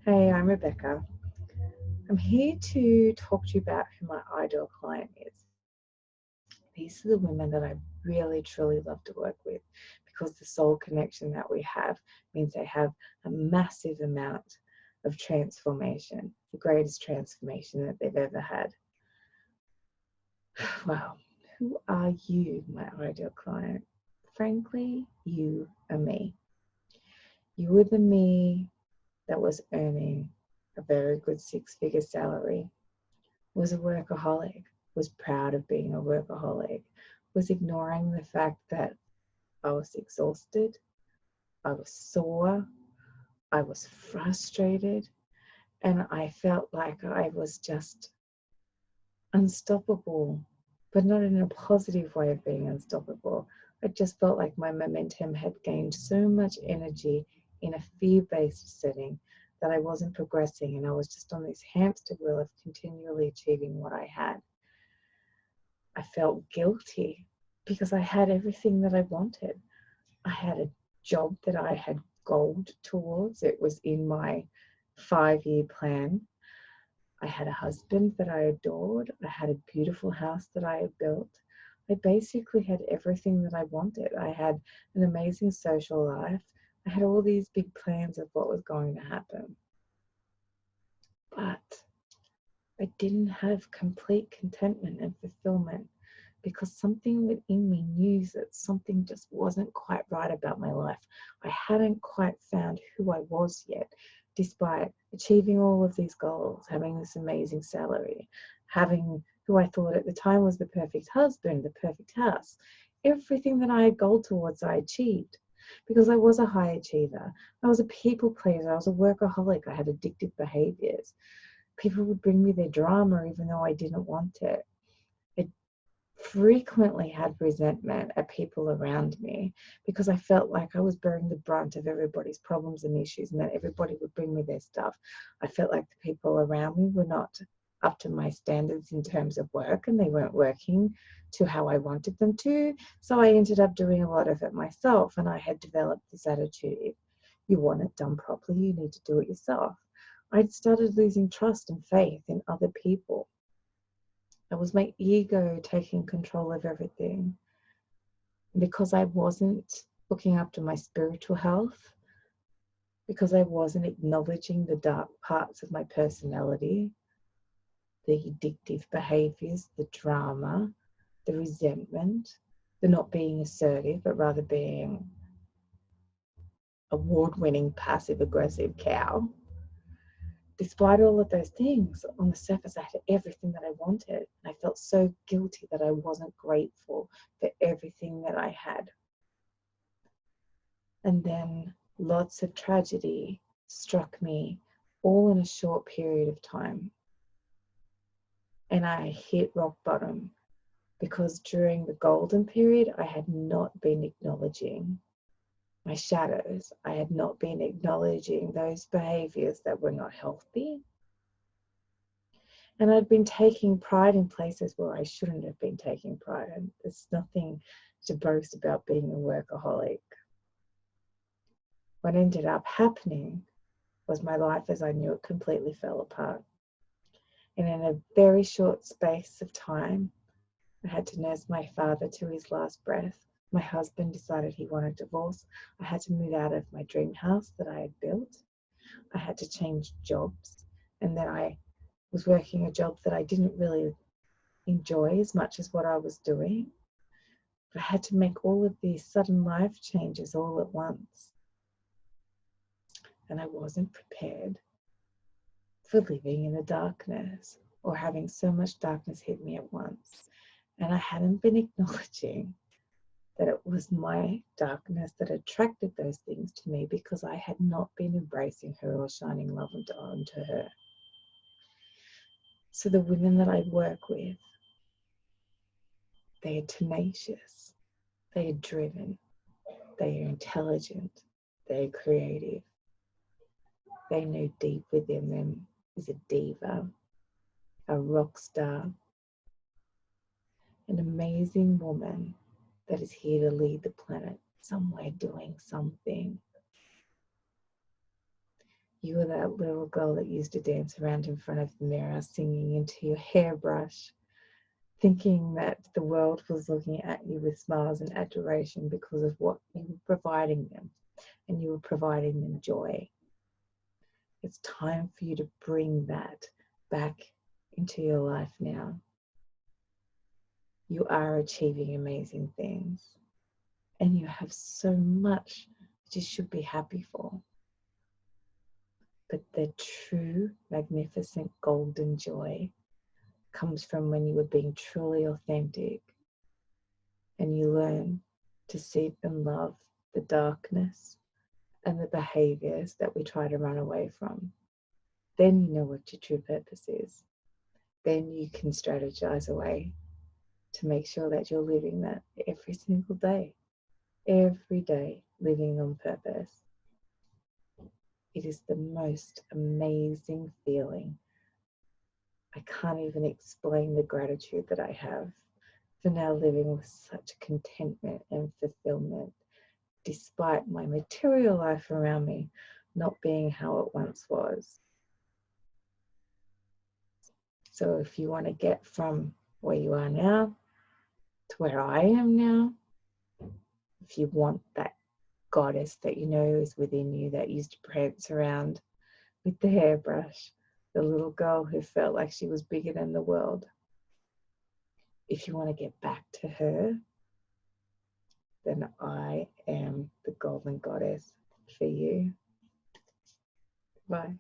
Hey, I'm Rebecca. I'm here to talk to you about who my ideal client is. These are the women that I really truly love to work with because the soul connection that we have means they have a massive amount of transformation, the greatest transformation that they've ever had. Well, who are you, my ideal client? Frankly, you are me. You are the me that was earning a very good six-figure salary, was a workaholic, was proud of being a workaholic, was ignoring the fact that I was exhausted, I was sore, I was frustrated, and I felt like I was just unstoppable, but not in a positive way of being unstoppable. I just felt like my momentum had gained so much energy in a fear-based setting that I wasn't progressing, and I was just on this hamster wheel of continually achieving what I had. I felt guilty because I had everything that I wanted. I had a job that I had goaled towards. It was in my 5-year plan. I had a husband that I adored. I had a beautiful house that I had built. I basically had everything that I wanted. I had an amazing social life. I had all these big plans of what was going to happen. But I didn't have complete contentment and fulfillment because something within me knew that something just wasn't quite right about my life. I hadn't quite found who I was yet, despite achieving all of these goals, having this amazing salary, having who I thought at the time was the perfect husband, the perfect house. Everything that I had goaled towards, I achieved because I was a high achiever. I was a people pleaser. I was a workaholic. I had addictive behaviors. People would bring me their drama even though I didn't want it. I frequently had resentment at people around me because I felt like I was bearing the brunt of everybody's problems and issues and that everybody would bring me their stuff. I felt like the people around me were not up to my standards in terms of work and they weren't working to how I wanted them to. So I ended up doing a lot of it myself, and I had developed this attitude: if you want it done properly, you need to do it yourself. I'd started losing trust and faith in other people. It was my ego taking control of everything. Because I wasn't looking after my spiritual health, because I wasn't acknowledging the dark parts of my personality, the addictive behaviors, the drama, the resentment, the not being assertive, but rather being award-winning passive-aggressive cow. Despite all of those things, on the surface, I had everything that I wanted. And I felt so guilty that I wasn't grateful for everything that I had. And then lots of tragedy struck me all in a short period of time. And I hit rock bottom because during the golden period, I had not been acknowledging my shadows. I had not been acknowledging those behaviors that were not healthy. And I'd been taking pride in places where I shouldn't have been taking pride. And there's nothing to boast about being a workaholic. What ended up happening was my life as I knew it completely fell apart. And in a very short space of time, I had to nurse my father to his last breath. My husband decided he wanted a divorce. I had to move out of my dream house that I had built. I had to change jobs. And then I was working a job that I didn't really enjoy as much as what I was doing. But I had to make all of these sudden life changes all at once. And I wasn't prepared for living in the darkness or having so much darkness hit me at once. And I hadn't been acknowledging that it was my darkness that attracted those things to me because I had not been embracing her or shining love onto her. So the women that I work with, they are tenacious, they are driven, they are intelligent, they are creative. They know deep within them is a diva, a rock star, an amazing woman that is here to lead the planet somewhere doing something. You were that little girl that used to dance around in front of the mirror, singing into your hairbrush, thinking that the world was looking at you with smiles and adoration because of what you were providing them, and you were providing them joy. It's time for you to bring that back into your life now. You are achieving amazing things, and you have so much that you should be happy for. But the true, magnificent, golden joy comes from when you are being truly authentic and you learn to sit and love the darkness and the behaviors that we try to run away from. Then you know what your true purpose is. Then you can strategize a way to make sure that you're living that every single day. Every day, living on purpose. It is the most amazing feeling. I can't even explain the gratitude that I have for now living with such contentment and fulfillment, despite my material life around me not being how it once was. So if you want to get from where you are now to where I am now, if you want that goddess that you know is within you that used to prance around with the hairbrush, the little girl who felt like she was bigger than the world, if you want to get back to her, then I am the golden goddess for you. Bye.